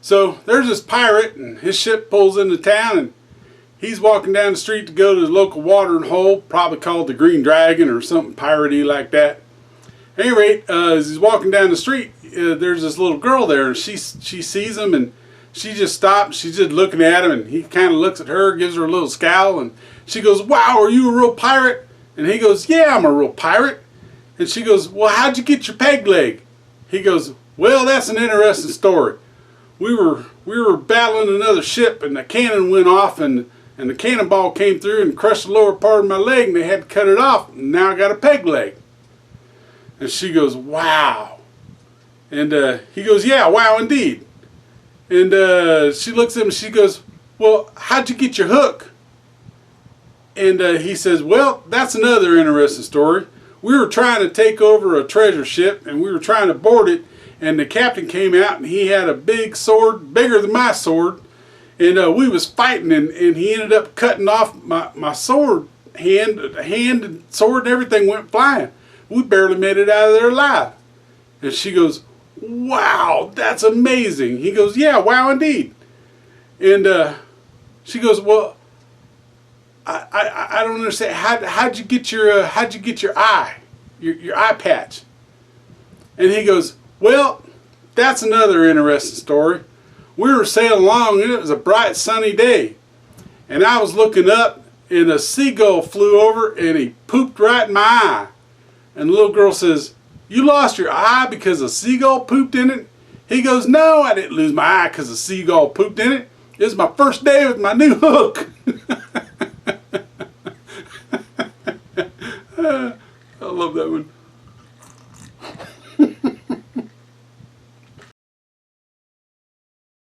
So there's this pirate, and his ship pulls into town, and he's walking down the street to go to the local watering hole, probably called the Green Dragon or something piratey like that. At any rate, as he's walking down the street, there's this little girl there, and she sees him, and she just stops. She's just looking at him, and he kind of looks at her, gives her a little scowl, and she goes, "Wow, are you a real pirate?" And he goes, "Yeah, I'm a real pirate." And she goes, "Well, how'd you get your peg leg?" He goes, "Well, that's an interesting story. We were battling another ship, and the cannon went off, and the cannonball came through and crushed the lower part of my leg, and they had to cut it off, and now I got a peg leg." And she goes, "Wow." And he goes, "Yeah, wow indeed." And she looks at him and she goes, "Well, how'd you get your hook?" And he says, "Well, that's another interesting story. We were trying to take over a treasure ship, and we were trying to board it, and the captain came out, and he had a big sword, bigger than my sword, and we was fighting, and he ended up cutting off my sword hand and sword and everything went flying. We barely made it out of there alive." And she goes, "Wow, that's amazing." He goes, "Yeah, wow indeed." And she goes, "Well, I don't understand. How'd you get your eye, your eye patch?" And he goes, "Well, that's another interesting story. We were sailing along, and it was a bright sunny day, and I was looking up, and a seagull flew over, and he pooped right in my eye." And the little girl says, "You lost your eye because a seagull pooped in it?" He goes, "No, I didn't lose my eye because a seagull pooped in it. It was my first day with my new hook." I love that one.